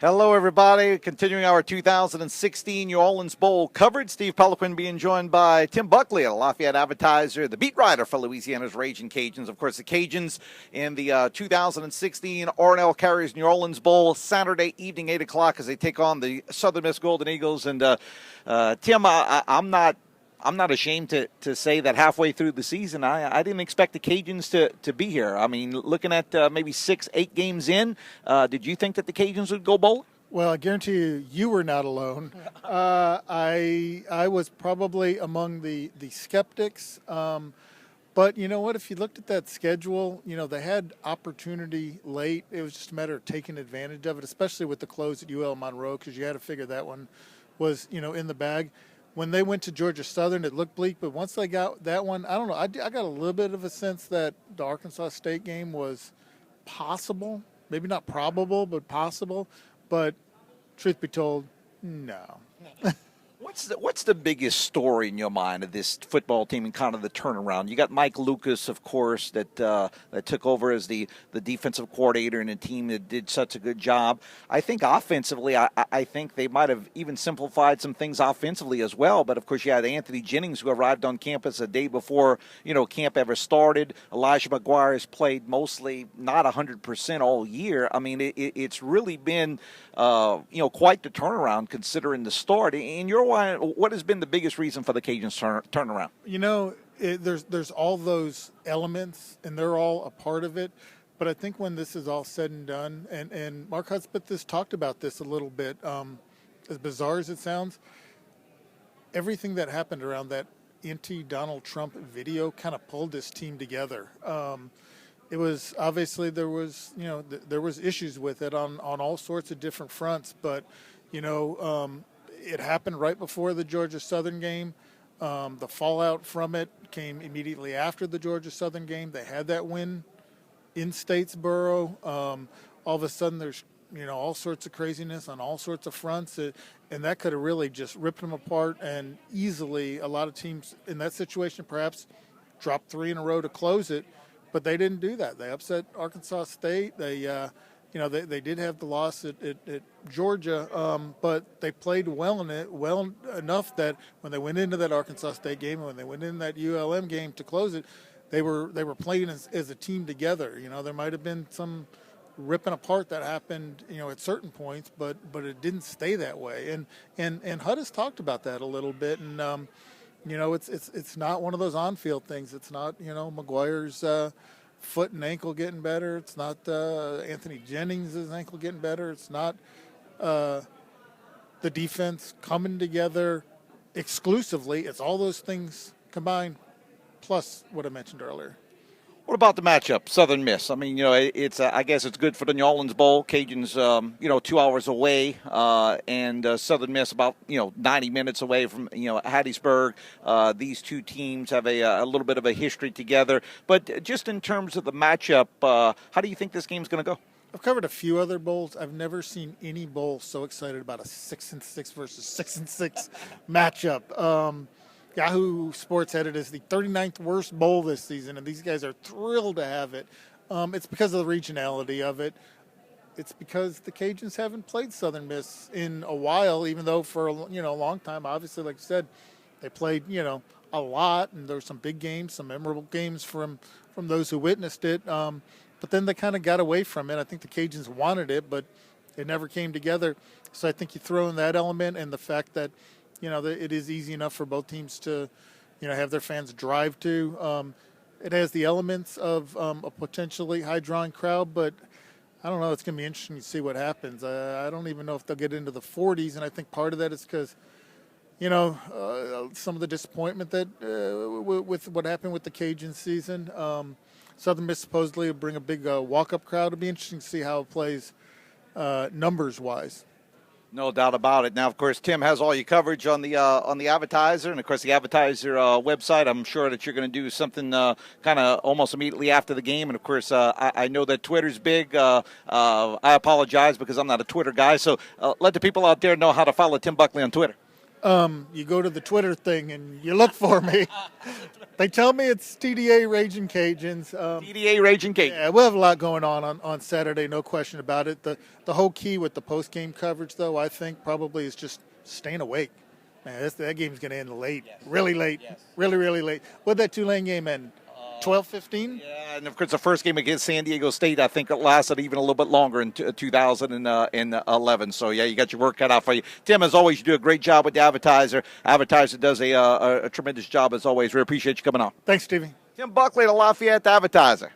Hello, everybody. Continuing our 2016 New Orleans Bowl coverage. Steve Peliquin being joined by Tim Buckley, a Lafayette Advertiser, the beat writer for Louisiana's Raging Cajuns. Of course, the Cajuns in the 2016 R&L Carriers New Orleans Bowl, Saturday evening, 8 o'clock, as they take on the Southern Miss Golden Eagles. And, Tim, I'm not ashamed to say that halfway through the season, I didn't expect the Cajuns to be here. I mean, looking at maybe 6-8 games in, did you think that the Cajuns would go bowling? Well, I guarantee you were not alone. I was probably among the skeptics. But you know what? If you looked at that schedule, they had opportunity late. It was just a matter of taking advantage of it, especially with the close at UL Monroe, because you had to figure that one was, in the bag. When they went to Georgia Southern, it looked bleak, but once they got that one, I don't know. I got a little bit of a sense that the Arkansas State game was possible, maybe not probable, but possible. But truth be told, no. What's the biggest story in your mind of this football team and kind of the turnaround? You got Mike Lucas, of course, that took over as the defensive coordinator and a team that did such a good job. I think offensively, I think they might have even simplified some things offensively as well. But, of course, you had Anthony Jennings, who arrived on campus a day before, camp ever started. Elijah McGuire has played mostly not 100% all year. I mean, it's really been, quite the turnaround considering the start. In your mind, what has been the biggest reason for the Cajuns' turnaround? There's all those elements, and they're all a part of it. But I think when this is all said and done, and Mark Hudspeth talked about this a little bit, as bizarre as it sounds, everything that happened around that anti-Donald Trump video kind of pulled this team together. It was obviously there was issues with it on all sorts of different fronts, but it happened right before the Georgia Southern game. The fallout from it came immediately after the Georgia Southern game. They had that win in Statesboro. All of a sudden, there's all sorts of craziness on all sorts of fronts, and that could have really just ripped them apart. And easily, a lot of teams in that situation perhaps dropped 3 in a row to close it, but they didn't do that. They upset Arkansas State. They did have the loss at Georgia, but they played well in it, well enough that when they went into that Arkansas State game and when they went in that ULM game to close it, they were playing as a team together. There might have been some ripping apart that happened, at certain points, but it didn't stay that way. And Hud has talked about that a little bit, and it's not one of those on-field things. It's not McGuire's foot and ankle getting better. It's not Anthony Jennings' ankle getting better. It's not the defense coming together exclusively. It's all those things combined, plus what I mentioned earlier. What about the matchup, Southern Miss? I mean, it's I guess it's good for the New Orleans Bowl. Cajuns, 2 hours away, and Southern Miss about 90 minutes away from Hattiesburg. These two teams have a little bit of a history together. But just in terms of the matchup, how do you think this game's going to go? I've covered a few other bowls. I've never seen any bowl so excited about a 6-6 versus 6-6 matchup. Yahoo Sports had it as the 39th worst bowl this season, and these guys are thrilled to have it. It's because of the regionality of it. It's because the Cajuns haven't played Southern Miss in a while, even though for a long time, obviously, like you said, they played a lot, and there were some big games, some memorable games from those who witnessed it. But then they kind of got away from it. I think the Cajuns wanted it, but it never came together. So I think you throw in that element and the fact that it is easy enough for both teams to, have their fans drive to. It has the elements of a potentially high-drawing crowd, but I don't know. It's going to be interesting to see what happens. I don't even know if they'll get into the 40s, and I think part of that is because, some of the disappointment that with what happened with the Cajun season. Southern Miss supposedly will bring a big walk-up crowd. It'll be interesting to see how it plays numbers-wise. No doubt about it. Now, of course, Tim has all your coverage on the Advertiser, and of course the Advertiser website. I'm sure that you're going to do something kind of almost immediately after the game. And of course, I know that Twitter's big. I apologize because I'm not a Twitter guy. So let the people out there know how to follow Tim Buckley on Twitter. You go to the Twitter thing and you look for me. They tell me it's TDA Raging Cajuns. TDA Raging Cajun. Yeah, we'll have a lot going on Saturday, no question about it. The whole key with the post-game coverage, though, I think probably is just staying awake. Man, that game's going to end late, really late, really late. What'd that Tulane game end? 12-15? Yeah, and of course the first game against San Diego State, I think it lasted even a little bit longer in 2011. So, yeah, you got your work cut out for you. Tim, as always, you do a great job with the Advertiser. Advertiser does a tremendous job, as always. We appreciate you coming on. Thanks, Stevie. Tim Buckley, the Lafayette Advertiser.